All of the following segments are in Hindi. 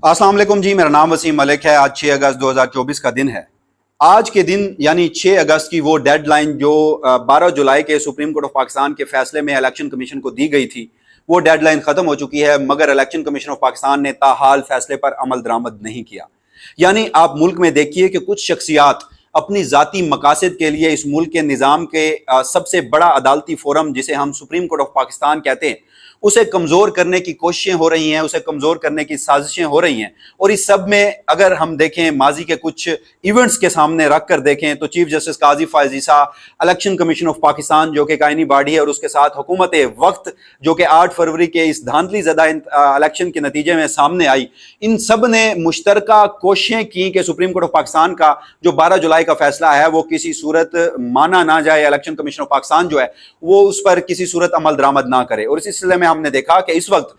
अस्सलाम वालेकुम जी, मेरा नाम वसीम मलिक है। आज 6 अगस्त 2024 का दिन है। आज के दिन यानी 6 अगस्त की वो डेडलाइन जो 12 जुलाई के सुप्रीम कोर्ट ऑफ पाकिस्तान के फैसले में इलेक्शन कमीशन को दी गई थी, वो डेडलाइन खत्म हो चुकी है, मगर इलेक्शन कमीशन ऑफ पाकिस्तान ने ताहाल फैसले पर अमल दरामद नहीं किया। यानी आप मुल्क में देखिए कि कुछ शख्सियात अपनी जाती मकासद के लिए इस मुल्क के निज़ाम के सबसे बड़ा अदालती फोरम जिसे हम सुप्रीम कोर्ट ऑफ पाकिस्तान कहते हैं, उसे कमजोर करने की कोशिशें हो रही हैं, उसे कमजोर करने की साजिशें हो रही हैं। और इस सब में अगर हम देखें, माजी के कुछ इवेंट्स के सामने रख कर देखें तो chief justice Qazi Faez Isa, election commission of Pakistan जो कि कायनी बॉडी है, और उसके साथ हुकूमत वक्त जो कि 8 फरवरी के इस धांधली ज़दा इलेक्शन के नतीजे में सामने आई, इन सब ने मुश्तरका कोशिशें की कि सुप्रीम कोर्ट ऑफ पाकिस्तान का जो 12 जुलाई का फैसला है वो किसी सूरत माना ना जाए, इलेक्शन कमीशन ऑफ पाकिस्तान जो है वो उस पर किसी सूरत अमल दरामद ना करे। और इस सिलसिले में हमने देखा कि इस वक्त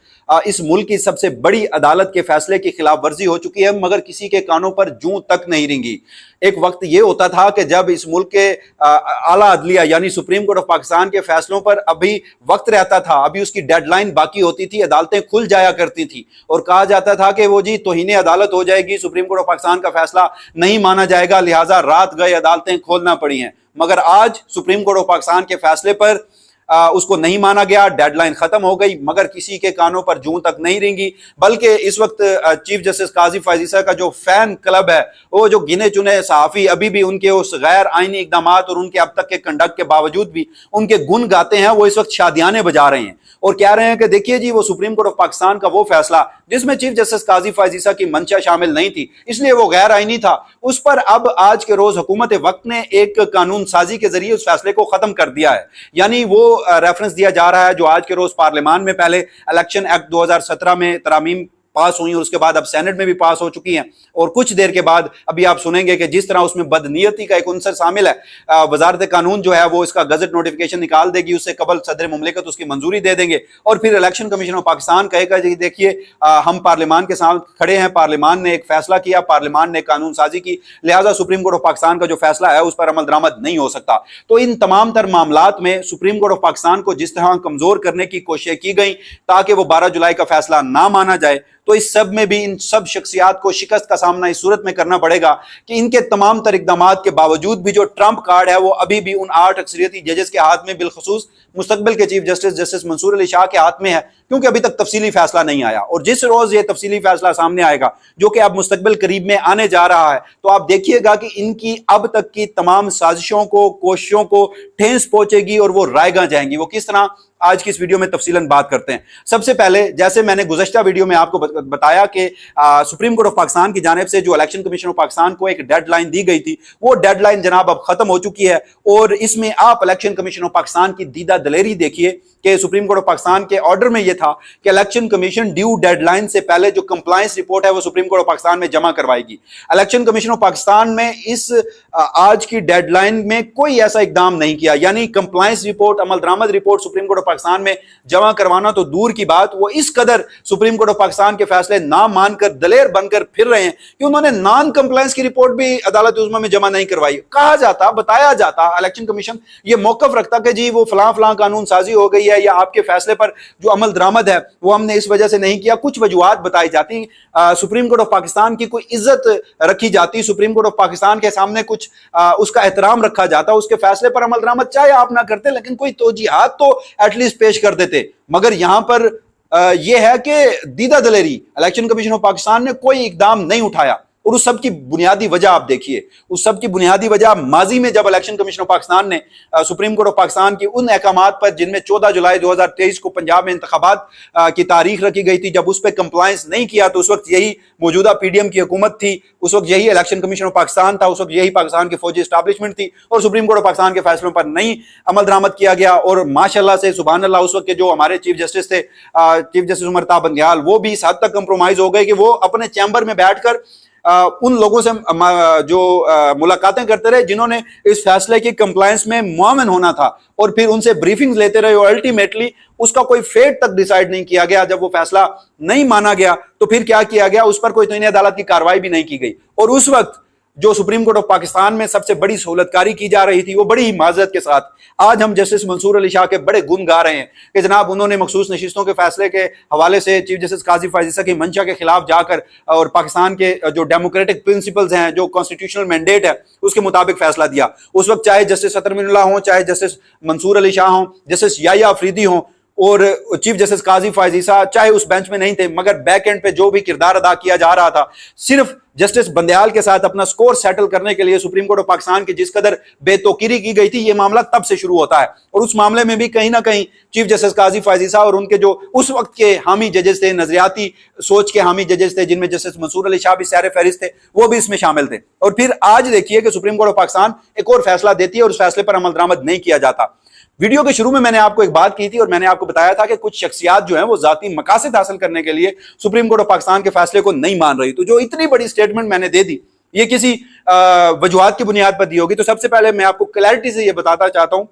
इस मुल्क की सबसे बड़ी अदालत के फैसले की खिलाफ वर्जी हो चुकी है, मगर किसी के कानों पर जूं तक नहीं रेंगी। एक वक्त यह होता था कि जब इस मुल्क के आला अदलिया यानी सुप्रीम कोर्ट ऑफ पाकिस्तान के फैसलों पर अभी वक्त रहता था, अभी उसकी डेडलाइन बाकी होती थी, अदालतें खुल जाया करती थी और कहा जाता था कि वो जी तौहीन अदालत हो जाएगी, सुप्रीम कोर्ट ऑफ पाकिस्तान का फैसला नहीं माना जाएगा, लिहाजा रात गए अदालतें खोलना पड़ी हैं। मगर आज सुप्रीम कोर्ट ऑफ पाकिस्तान के फैसले पर उसको नहीं माना गया, डेडलाइन खत्म हो गई, मगर किसी के कानों पर जूं तक नहीं रेंगी। बल्कि इस वक्त चीफ जस्टिस काजी फायज ईसा का जो फैन क्लब है, वो जो गिने चुने सहाफी अभी भी उनके उस गैर आईनी इकदाम और उनके अब तक के कंडक्ट के बावजूद भी उनके गुण गाते हैं, वो इस वक्त शादियाने बजा रहे हैं और कह रहे हैं कि देखिए जी वो सुप्रीम कोर्ट ऑफ पाकिस्तान का वो फैसला जिसमें चीफ जस्टिस काजी फायज ईसा की मंशा शामिल नहीं थी, इसलिए वो गैर आईनी था, उस पर अब आज के रोज हुकूमत वक्त ने एक कानून साजी के जरिए उस फैसले को खत्म कर दिया है। यानी वो रेफरेंस दिया जा रहा है जो आज के रोज पार्लियामान में पहले इलेक्शन एक्ट 2017 में तरामीम पास हुई और उसके बाद अब सेनेट में भी पास हो चुकी हैं, और कुछ देर के बाद अभी आप सुनेंगे कि जिस तरह उसमें बदनीयती का एक अंसर शामिल है, वजारत कानून जो है वो इसका गजट नोटिफिकेशन निकाल देगी, उससे कबल सदर मुमलिकत उसकी मंजूरी दे देंगे और फिर इलेक्शन कमीशन ऑफ पाकिस्तान कहेगा जी देखिए हम पार्लियामान के साथ खड़े हैं, पार्लियामान ने एक फैसला किया, पार्लियामान ने कानून साजी की, लिहाजा सुप्रीम कोर्ट ऑफ पाकिस्तान का जो फैसला है उस पर अमल दरामद नहीं हो सकता। तो इन तमाम तर मामलात में सुप्रीम कोर्ट ऑफ पाकिस्तान को जिस तरह कमजोर करने की कोशिश की गई ताकि वो 12 जुलाई का फैसला ना माना जाए, तो इस सब में भी इन सब शख्सियात को शिकस्त का सामना इस सूरत में करना पड़ेगा कि इनके तमाम तर इक़दामात के बावजूद भी जो ट्रंप कार्ड है वो अभी भी उन 8 अक्सरियती जजेस के हाथ में, बिलखसूस मुस्तकबिल के chief justice justice Mansoor Ali Shah के हाथ में है, क्योंकि अभी तक तफसीली फैसला नहीं आया। और जिस रोज ये तफसीली फैसला सामने आएगा जो कि अब मुस्तकबिल करीब में आने जा रहा है, तो आप देखिएगा कि इनकी अब तक की तमाम साजिशों को, कोशिशों को ठेस पहुंचेगी और वो रायगा जाएंगी। वो किस तरह, आज की इस वीडियो में तफसीलन बात करते हैं। सबसे पहले जैसे मैंने गुज़श्ता वीडियो में आपको बताया कि सुप्रीम कोर्ट ऑफ पाकिस्तान की जानिब से जो इलेक्शन कमीशन ऑफ पाकिस्तान को एक डेडलाइन दी गई थी, वो डेडलाइन जनाब अब खत्म हो चुकी है। और इसमें आप इलेक्शन कमीशन ऑफ पाकिस्तान की दीदा दलेरी देखिए कि सुप्रीम कोर्ट ऑफ पाकिस्तान के ऑर्डर में यह था कि इलेक्शन कमीशन ड्यू डेडलाइन से पहले जो कंप्लायंस रिपोर्ट है वो सुप्रीम कोर्ट ऑफ पाकिस्तान में जमा करवाएगी। इलेक्शन कमीशन ऑफ पाकिस्तान में इस आज की डेडलाइन में कोई ऐसा इकदाम नहीं किया, यानी कंप्लायंस रिपोर्ट, अमल दरामद report supreme court of Pakistan में जमा करवाना तो दूर की बात, वो इस कदर सुप्रीम कोर्ट ऑफ पाकिस्तान के फैसले ना मानकर दलेर बनकर फिर रहे हैं कि उन्होंने नॉन कंप्लायंस की रिपोर्ट भी अदालत उज़्मा में जमा नहीं करवाई। कहा जाता, बताया जाता, इलेक्शन कमीशन ये मौकफ रखता कि जी वो फलां फलां कानून साजी हो गई है या आपके फैसले पर जो अमल दरामद है वो हमने इस वजह से नहीं किया, कुछ वजूहात बताई जाती, सुप्रीम कोर्ट ऑफ पाकिस्तान की कोई इज्जत रखी जाती, सुप्रीम कोर्ट ऑफ पाकिस्तान के सामने कुछ उसका एहतराम रखा जाता, उसके फैसले पर अमल दरामद चाहे आप ना करते लेकिन कोई तोजीहात तो एटलीस्ट पेश कर देते। मगर यहां पर यह है कि दीदा दलेरी, इलेक्शन कमीशन ऑफ पाकिस्तान ने कोई इकदाम नहीं उठाया। और उस सब की बुनियादी वजह आप देखिए, उस सब की बुनियादी वजह माजी में जब इलेक्शन कमीशन ऑफ पाकिस्तान ने सुप्रीम कोर्ट ऑफ पाकिस्तान की उन अहकामात पर जिनमें 14 जुलाई 2023 को पंजाब में इंतखाबात की तारीख रखी गई थी, जब उस पर कंप्लायंस नहीं किया तो उस वक्त यही मौजूदा पीडीएम की हुकूमत थी, उस वक्त यही इलेक्शन कमीशन ऑफ पाकिस्तान था, उस वक्त यही पाकिस्तान की फौजी एस्टैब्लिशमेंट थी और सुप्रीम कोर्ट ऑफ पाकिस्तान के फैसलों पर नहीं अमल दरामद किया गया। और माशाअल्लाह से सुभान अल्लाह उस वक्त के जो हमारे चीफ जस्टिस थे, चीफ जस्टिस उमर ता बंदियाल, वो भी इस हद तक कंप्रोमाइज हो गए कि वो अपने चैम्बर में बैठकर उन लोगों से जो मुलाकातें करते रहे जिन्होंने इस फैसले की कंप्लायंस में मुआवन होना था, और फिर उनसे ब्रीफिंग्स लेते रहे और अल्टीमेटली उसका कोई फेट तक डिसाइड नहीं किया गया। जब वो फैसला नहीं माना गया तो फिर क्या किया गया, उस पर कोई तौहीन अदालत की कार्रवाई भी नहीं की गई। और उस वक्त जो सुप्रीम कोर्ट ऑफ पाकिस्तान में सबसे बड़ी सहूलतकारी की जा रही थी, वो बड़ी ही माजरत के साथ आज हम जस्टिस मंसूर अली शाह के बड़े गुण गा रहे हैं कि जनाब उन्होंने मखसूस नशिस्तों के फैसले के हवाले से चीफ जस्टिस काजी फायज ईसा की मंशा के खिलाफ जाकर और पाकिस्तान के जो डेमोक्रेटिक प्रिंसिपल्स हैं, जो कॉन्स्टिट्यूशनल मैंडेट है, उसके मुताबिक फैसला दिया। उस वक्त चाहे जस्टिस अतर मिनुल्लाह हो, चाहे जस्टिस मंसूर अली शाह हो, जस्टिस याया अफरीदी हो और चीफ जस्टिस काजी फायज ईसा चाहे उस बेंच में नहीं थे, मगर बैक एंड पे जो भी किरदार अदा किया जा रहा था, सिर्फ जस्टिस बंदयाल के साथ अपना स्कोर सेटल करने के लिए सुप्रीम कोर्ट ऑफ पाकिस्तान की जिस कदर बेतौकीरी की गई थी, यह मामला तब से शुरू होता है। और उस मामले में भी कहीं ना कहीं चीफ जस्टिस काजी फायज ईसा और उनके जो उस वक्त के हामी जजेस थे, नजरियाती सोच के हामी जजेस थे, जिनमें जस्टिस मंसूर अली शाह भी सैर फहरिस्त थे, वो भी इसमें शामिल थे। और फिर आज देखिए कि सुप्रीम कोर्ट ऑफ पाकिस्तान एक और फैसला देती है और उस फैसले पर अमल दरामद नहीं किया जाता। वीडियो के शुरू में मैंने आपको एक बात की थी और मैंने आपको बताया था कि कुछ शख्सियात जो हैं वो जाती मकासद हासिल करने के लिए सुप्रीम कोर्ट ऑफ पाकिस्तान के फैसले को नहीं मान रही। तो जो इतनी बड़ी स्टेटमेंट मैंने दे दी, ये किसी वजूहात की बुनियाद पर दी होगी। तो सबसे पहले मैं आपको क्लैरिटी से ये बताना चाहता हूं,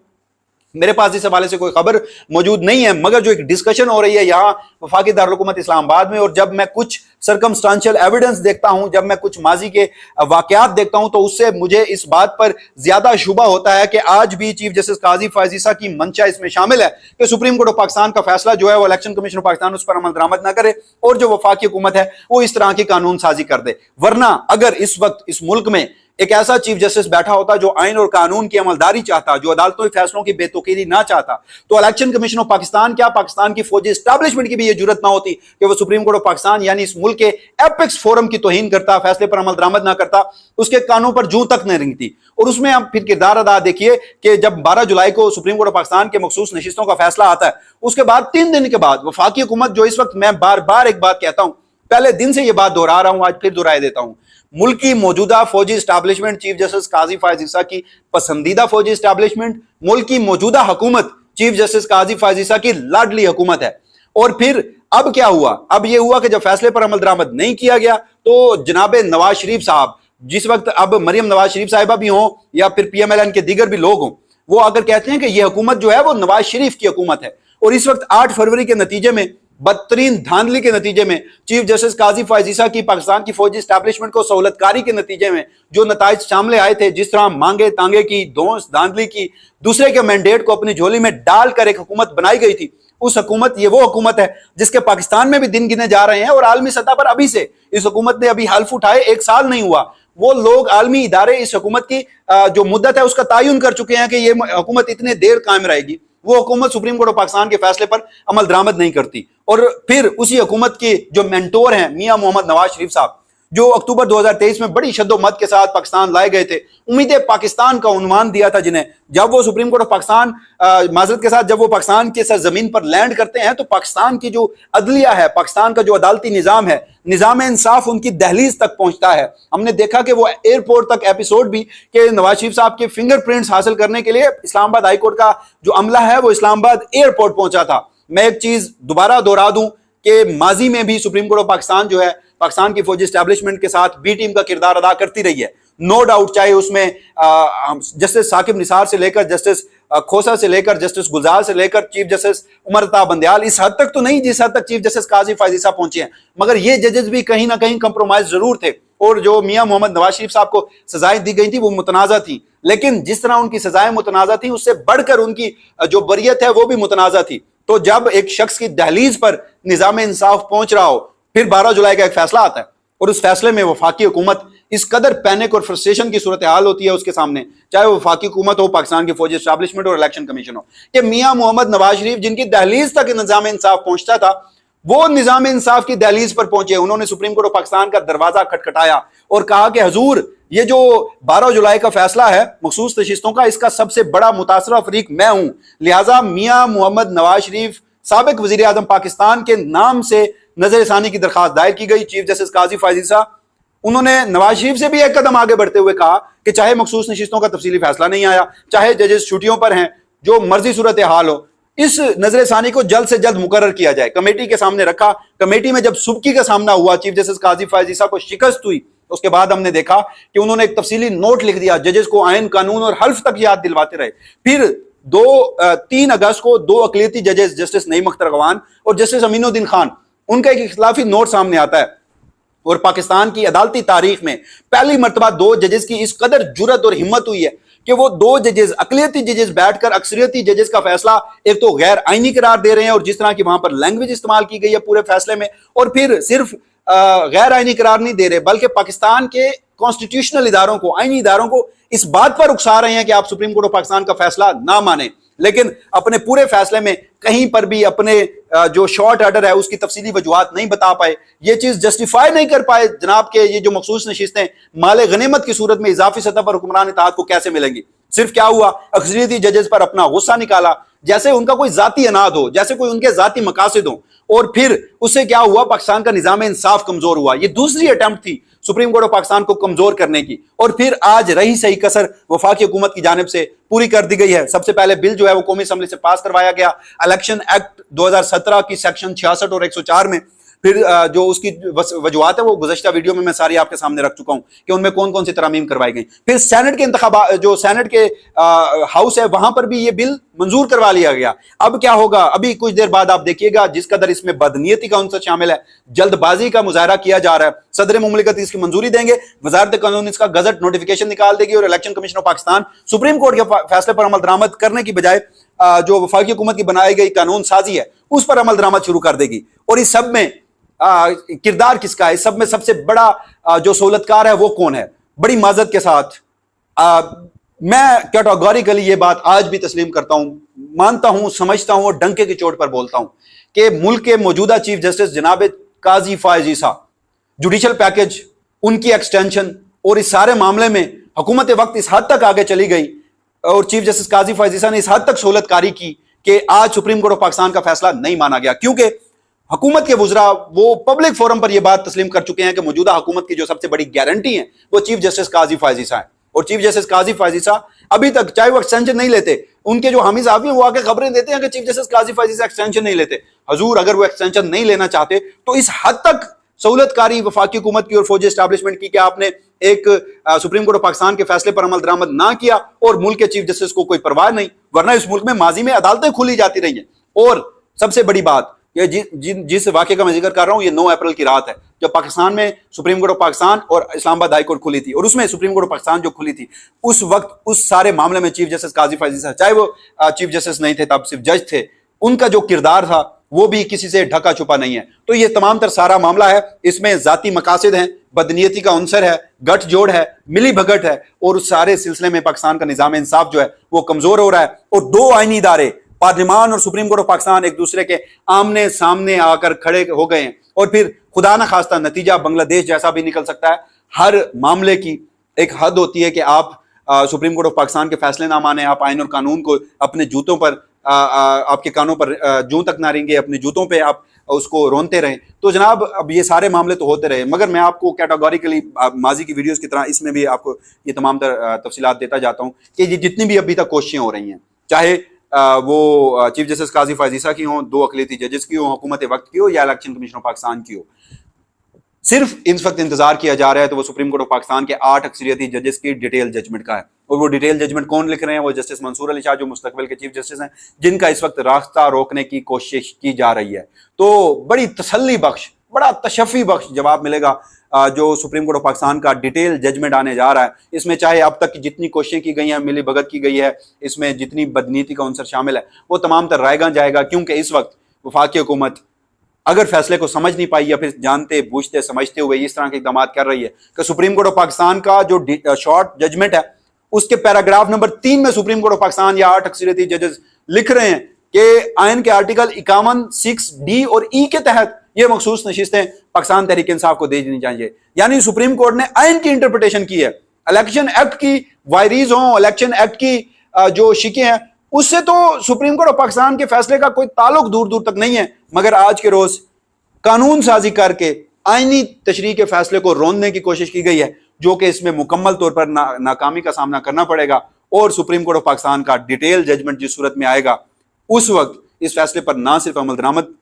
मेरे पास इस हवाले से कोई खबर मौजूद नहीं है, मगर जो एक डिस्कशन हो रही है यहाँ वफाकी दारुल हुकूमत इस्लामाबाद में, और जब मैं कुछ सर्कमस्टांशियल एविडेंस देखता हूं, जब मैं कुछ माजी के वाकयात देखता हूं, तो उससे मुझे इस बात पर ज्यादा शुबा होता है कि आज भी चीफ जस्टिस काजी फायज ईसा की मंशा इसमें शामिल है कि सुप्रीम कोर्ट ऑफ पाकिस्तान का फैसला जो है वो इलेक्शन कमीशन ऑफ पाकिस्तान उस पर अमल दरामद ना करे और जो वफाकी हुकूमत है वो इस तरह की कानून साजी कर दे। वरना अगर इस वक्त इस मुल्क में एक ऐसा चीफ जस्टिस बैठा होता जो आइन और कानून की अमलदारी चाहता, जो अदालतों के फैसलों की बेतुकीरी ना चाहता, तो इलेक्शन कमीशन ऑफ पाकिस्तान क्या पाकिस्तान की फौजी एस्टैब्लिशमेंट की भी ये जुर्रत ना होती कि वो सुप्रीम कोर्ट ऑफ पाकिस्तान यानी इस मुल्क के एपेक्स फोरम की तौहीन करता, फैसले पर अमल दरामद ना करता, उसके कानों पर जूं तक नहीं रेंगती। और उसमें आप फिर किरदार अदा देखिए कि जब 12 जुलाई को सुप्रीम कोर्ट ऑफ पाकिस्तान के मखसूस नशिस्तों का फैसला आता है, उसके बाद 3 दिन के बाद वफाकी हुकूमत, जो इस वक्त मैं बार बार एक बात कहता हूं, पहले दिन से यह बात दोहरा रहा हूं, आज फिर दोहराए देता हूं, मुल्क की मौजूदा फौजी establishment chief justice Qazi Faez ईसा की पसंदीदा फौजी एस्टैब्लिशमेंट, मुल्क की मौजूदा हुकूमत चीफ जस्टिस काजी फायज ईसा की लाडली हुकूमत है। और फिर अब क्या हुआ? अब यह हुआ कि जब फैसले पर अमल दरामद नहीं किया गया तो जनाब नवाज शरीफ साहब, जिस वक्त अब मरियम नवाज शरीफ साहिबा भी हों या फिर PMLN के दीगर भी लोग हों, वो अगर कहते हैं कि यह हुकूमत जो है वो नवाज शरीफ की हुकूमत है, और इस वक्त 8 फरवरी के नतीजे में, बदतरीन धांधली के नतीजे में, चीफ जस्टिस काजी फायज ईसा की पाकिस्तान की फौजी एस्टैब्लिशमेंट को सहूलतकारी के नतीजे में जो नताइज सामने आए थे, जिस तरह मांगे तांगे की, धौंस धांधली की, दूसरे के मैंडेट को अपनी झोली में डालकर एक हुकूमत बनाई गई थी, उस हुकूमत, ये वो हुकूमत है जिसके पाकिस्तान में भी दिन गिने जा रहे हैं और आलमी सतह पर अभी से इस हुकूमत ने अभी हल्फ उठाए 1 साल नहीं हुआ, वो लोग आलमी इदारे इस हुकूमत की जो मुद्दत है उसका तयन कर चुके हैं कि ये हुकूमत इतने देर कायम रहेगी। वो हुकूमत सुप्रीम कोर्ट ऑफ पाकिस्तान के फैसले पर अमल दरामद नहीं करती। और फिर उसी हुकूमत के जो मेंटोर हैं मियां मोहम्मद नवाज शरीफ साहब, जो अक्टूबर 2023 में बड़ी शद्दोमत के साथ पाकिस्तान लाए गए थे, उम्मीदें पाकिस्तान का उन्वान दिया था जिन्हें, जब वो सुप्रीम कोर्ट ऑफ पाकिस्तान माजरत के साथ जब वो पाकिस्तान के सरजमीन पर लैंड करते हैं तो पाकिस्तान की जो अदलिया है, पाकिस्तान का जो अदालती निज़ाम है, निज़ाम इंसाफ उनकी दहलीज तक पहुंचता है। हमने देखा कि वो एयरपोर्ट तक एपिसोड भी कि नवाज शरीफ साहब के फिंगरप्रिंट्स हासिल करने के लिए इस्लामाबाद हाईकोर्ट का जो अमला है वो इस्लामाबाद एयरपोर्ट पहुंचा था। मैं एक चीज दोबारा दोहरा दूं कि माजी में भी सुप्रीम कोर्ट ऑफ पाकिस्तान जो है पाकिस्तान की फौजी एस्टैब्लिशमेंट के साथ बी टीम का किरदार अदा करती रही है, नो डाउट। चाहे उसमें जस्टिस साकिब निसार से लेकर जस्टिस खोसा से लेकर जस्टिस गुलजार से लेकर चीफ जस्टिस उमर अता बंदयाल, इस हद तक तो नहीं जिस हद तक चीफ जस्टिस काजी फायज ईसा पहुंचे हैं, मगर ये जजेस भी कहीं ना कहीं कंप्रोमाइज जरूर थे। और जो मियां मोहम्मद नवाज शरीफ साहब को सजाएं दी गई थी वो मुतनाज़ा थी, लेकिन जिस तरह उनकी सजाएं मुतनाज़ा थी उससे बढ़कर उनकी जो बरियत है वो भी मुतनाज़ा थी। तो जब एक शख्स की दहलीज पर निज़ाम इंसाफ पहुंच रहा हो, फिर 12 जुलाई का एक फैसला आता है और उस फैसले में वफाकी हुकूमत इस कदर पैनिक और फ्रस्ट्रेशन की सूरत हाल होती है उसके सामने, चाहे वो वफाकी हुकूमत हो, पाकिस्तान की फौजी एस्टैब्लिशमेंट और इलेक्शन कमीशन हो, कि मियां मोहम्मद नवाज शरीफ जिनकी दहलीज तक निज़ाम इंसाफ पहुंचता था, वो निज़ाम इंसाफ की दहलीज पर पहुंचे। उन्होंने सुप्रीम कोर्ट ऑफ पाकिस्तान का दरवाजा खटखटाया और कहा कि हुजूर, ये जो 12 जुलाई का फैसला है मखसूस नशिस्तों का, इसका सबसे बड़ा मुतासरा फरीक मैं हूं, लिहाजा मियां मोहम्मद नवाज शरीफ साबिक वजीर आजम पाकिस्तान के नाम से नजरसानी की दरखास्त दायर की गई। चीफ जस्टिस काजी फायज ईसा, उन्होंने नवाज शरीफ से भी एक कदम आगे बढ़ते हुए कहा कि चाहे मखसूस नशिस्तों का तफसीली फैसला नहीं आया, चाहे जजेस छुट्टियों पर हैं, जो मर्जी सूरत हाल हो, इस नजरसानी को जल्द से जल्द मुकर्रर किया जाए। कमेटी के सामने रखा, कमेटी में जब सुबकी का सामना हुआ, चीफ जस्टिस काजी फायज ईसा को शिकस्त हुई, उसके बाद हमने देखा कि उन्होंने एक तफसीली नोट लिख दिया, जजेस को आयन कानून और हल्फ तक याद दिलवाते रहे। फिर 3 अगस्त को 2 अकलियती जजेस जस्टिस नईम अख्तर गवान और जस्टिस अमीनुद्दीन खान, उनका एक इख्तिलाफी नोट सामने आता है और पाकिस्तान की अदालती तारीख में पहली मर्तबा दो जजेस की इस कदर जुर्रत और हिम्मत हुई है कि वो दो जजेस, अकलियती जजेस बैठकर अक्सरियती जजेस का फैसला एक तो गैर आईनी करार दे रहे हैं, और जिस तरह की वहां पर लैंग्वेज इस्तेमाल की गई है पूरे फैसले में, और फिर सिर्फ गैर आईनी करार नहीं दे रहे बल्कि पाकिस्तान के कॉन्स्टिट्यूशनल इदारों को, आईनी इदारों को इस बात पर उकसा रहे हैं कि आप सुप्रीम कोर्ट ऑफ पाकिस्तान का फैसला ना माने, लेकिन अपने पूरे फैसले में कहीं पर भी अपने जो शॉर्ट ऑर्डर है उसकी तफसीली वजूहात नहीं बता पाए, ये चीज जस्टिफाई नहीं कर पाए जनाब के ये जो मखसूस नशिस्तें माले गनीमत की सूरत में इजाफी सतह पर हुक्मरान इत्तेहाद को कैसे मिलेंगी। सिर्फ क्या हुआ, अक्सरियती जजेस पर अपना गुस्सा निकाला जैसे उनका कोई जाती अनाद हो, जैसे कोई उनके जाती मकासिद हो, और फिर उससे क्या हुआ, पाकिस्तान का निजाम इंसाफ कमजोर हुआ। ये दूसरी अटेम्प्ट थी सुप्रीम कोर्ट ऑफ पाकिस्तान को कमजोर करने की, और फिर आज रही सही कसर वफाकी हुकूमत की जानिब से पूरी कर दी गई है। सबसे पहले बिल जो है वो कौमी असम्बली से पास करवाया गया इलेक्शन एक्ट 2017 की सेक्शन 66 और 104 में। फिर जो उसकी वजूहात है वो गुज़श्ता वीडियो में मैं सारी आपके सामने रख चुका हूं कि उनमें कौन कौन सी तरमीम करवाई गई। फिर सेनेट के इंतखाबात, जो सेनेट के हाउस है वहां पर भी ये बिल मंजूर करवा लिया गया। अब क्या होगा, अभी कुछ देर बाद आप देखिएगा, जिस कदर इसमें बदनीयती का अंसर शामिल है, जल्दबाजी का मुजाहरा किया जा रहा है, सदर मुमलिकत इसकी मंजूरी देंगे, वजारत कानून इसका गजट नोटिफिकेशन निकाल देगी और election commission of Pakistan supreme court के फैसले पर अमल दरामद करने की बजाय जो वफाकी हुकूमत की बनाई गई कानून साजी है उस पर अमल दरामद शुरू कर देगी। और इस सब में किरदार किसका है, इस सब में सबसे बड़ा जो सहूलतकार है वो कौन है? बड़ी माजरत के साथ मैं कैटेगोरिकली ये बात आज भी तस्लीम करता हूं, मानता हूं, समझता हूं और डंके की चोट पर बोलता हूं कि मुल्क के मौजूदा चीफ जस्टिस जनाब काजी फायज ईसा, जुडिशल पैकेज, उनकी एक्सटेंशन और इस सारे मामले में हुकूमत वक्त इस हद तक आगे चली गई और चीफ जस्टिस काजी फायज ईसा ने इस हद तक सहूलतकारी की कि आज सुप्रीम कोर्ट ऑफ पाकिस्तान का फैसला नहीं माना गया, क्योंकि हुकूमत के वुज़रा वो पब्लिक फोरम पर यह बात तस्लीम कर चुके हैं कि मौजूदा हुकूमत की जो सबसे बड़ी गारंटी है वो चीफ जस्टिस काजी फायज ईसा है। और चीफ जस्टिस काजी फायज ईसा अभी तक, चाहे वो एक्सटेंशन नहीं लेते, उनके जो हामी साहब हैं वो आके खबरें देते हैं कि चीफ जस्टिस काजी फायज ईसा एक्सटेंशन नहीं लेते। हजूर, अगर वो एक्सटेंशन नहीं लेना चाहते तो इस हद तक सहूलतकारी वफाकी हुकूमत की और फौजी एस्टैब्लिशमेंट की कि आपने एक सुप्रीम कोर्ट ऑफ पाकिस्तान के फैसले पर अमल दरामद ना किया और मुल्क के चीफ जस्टिस को कोई परवाह नहीं, वरना इस मुल्क में माजी में अदालतें खुली जाती रही हैं। और सबसे बड़ी बात, ये जिस वाक़े का मैं जिक्र कर रहा हूं, ये 9 अप्रैल की रात है जब पाकिस्तान में सुप्रीम कोर्ट ऑफ पाकिस्तान और इस्लामाबाद हाई कोर्ट खुली थी, और उसमें सुप्रीम कोर्ट ऑफ पाकिस्तान जो खुली थी उस वक्त उस सारे मामले में चीफ जस्टिस काजी फायज ईसा, चाहे वो चीफ जस्टिस नहीं थे तब सिर्फ जज थे, उनका जो किरदार था वो भी किसी से ढका छुपा नहीं है। तो ये तमाम तर सारा मामला है, इसमें जाती मकासद हैं, बदनीयती का अंसर है, गठजोड़ है, मिली भगत है, और उस सारे सिलसिले में पाकिस्तान का निजाम इंसाफ जो है वो कमजोर हो रहा है। और दो आईनी इदारे, पार्लिमान और सुप्रीम कोर्ट ऑफ पाकिस्तान, एक दूसरे के आमने सामने आकर खड़े हो गए हैं, और फिर खुदा ना खास्ता नतीजा बांग्लादेश जैसा भी निकल सकता है। हर मामले की एक हद होती है कि आप सुप्रीम कोर्ट ऑफ पाकिस्तान के फैसले ना माने, आप आईन और कानून को अपने जूतों पर, आपके कानों पर जूं तक ना रहेंगे, अपने जूतों पे आप उसको रोनते रहें। तो जनाब, अब ये सारे मामले तो होते रहे, मगर मैं आपको कैटेगोरिकली माजी की वीडियोस की तरह इसमें भी आपको ये तमाम तफसीलात देता जाता हूँ कि ये जितनी भी अभी तक कोशिशें हो रही हैं, चाहे वो चीफ जस्टिस काजी फायज ईसा की हो, 2 अक़लियती जजेस की हो, हुकूमत वक्त की हो, या इलेक्शन कमीशन ऑफ पाकिस्तान की हो, सिर्फ इस वक्त इंतजार किया जा रहा है तो वो सुप्रीम कोर्ट ऑफ पाकिस्तान के 8 अक्सरियती जजेस की डिटेल जजमेंट का है। और वो डिटेल जजमेंट कौन लिख रहे हैं? वो जस्टिस मंसूर अली शाह, जो मुस्तकबिल के चीफ जस्टिस हैं, जिनका इस वक्त रास्ता रोकने की कोशिश की जा रही है। तो बड़ी तसल्ली बख्श, बड़ा तशफ़ी बख्श जवाब मिलेगा जो सुप्रीम कोर्ट ऑफ पाकिस्तान का डिटेल जजमेंट आने जा रहा है। इसमें चाहे अब तक की जितनी कोशिशें की गई हैं, मिली भगत की गई है, इसमें जितनी बदनीति का अंसर शामिल है, वो तमाम तर रायगा जाएगा, क्योंकि इस वक्त वफाकी हुकूमत अगर फैसले को समझ नहीं पाई या फिर जानते बूझते समझते हुए इस तरह के इकदाम कर रही है कि सुप्रीम कोर्ट ऑफ पाकिस्तान का जो शॉर्ट जजमेंट है उसके पैराग्राफ नंबर 3 में सुप्रीम कोर्ट ऑफ पाकिस्तान या 8 अक्सरियती जजेस लिख रहे हैं कि आयन के आर्टिकल 51, 6D और E के तहत ये मखसूस नशिस्तें पाकिस्तान तहरीक इंसाफ को दे देनी चाहिए। यानी सुप्रीम कोर्ट ने आयन की इंटरप्रिटेशन की है, इलेक्शन एक्ट की वायरीज हों, इलेक्शन एक्ट की जो शिकें हैं, उससे तो सुप्रीम कोर्ट ऑफ पाकिस्तान के फैसले का कोई ताल्लुक दूर दूर तक नहीं है। मगर आज के रोज कानून साजी करके आईनी तशरीह के फैसले को रोनने की कोशिश की गई है, जो कि इसमें मुकम्मल तौर पर नाकामी का सामना करना पड़ेगा। और सुप्रीम कोर्ट ऑफ पाकिस्तान का डिटेल जजमेंट जिस सूरत में आएगा उस वक्त इस फैसले पर ना सिर्फ अमल दरामद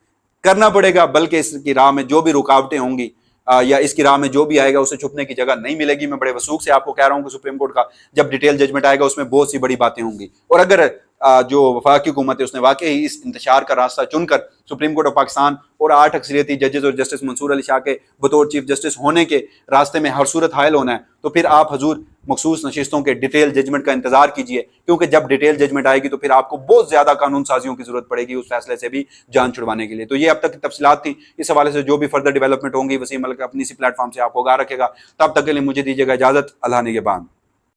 करना पड़ेगा, बल्कि इसकी राह में जो भी रुकावटें होंगी या इसकी राह में जो भी आएगा उसे छुपने की जगह नहीं मिलेगी। मैं बड़े वसूख से आपको कह रहा हूं कि सुप्रीम कोर्ट का जब डिटेल जजमेंट आएगा उसमें बहुत सी बड़ी बातें होंगी। और अगर जो वफाकी हुकूमत है उसने वाकई इस इंतशार का रास्ता चुनकर सुप्रीम कोर्ट ऑफ पाकिस्तान और 8 अक्सरियती जजेस और जस्टिस मंसूर अली शाह के बतौर चीफ जस्टिस होने के रास्ते में हर सूरत हायल होना है, तो फिर आप हजूर मखसूस नशिस्तों के डिटेल जजमेंट का इंतजार कीजिए, क्योंकि जब डिटेल जजमेंट आएगी तो फिर आपको बहुत ज्यादा कानून साजियों की जरूरत पड़ेगी उस फैसले से भी जान छुड़वाने के लिए। तो ये अब तक की तफसीलात थी। इस हवाले से जो भी फर्दर डेवलपमेंट होंगी वसीम मलिक अपनी इसी प्लेटफॉर्म से आपको आगाह रखेगा। तब तक के लिए मुझे दीजिएगा इजाजत। अल्लाह निगहबान।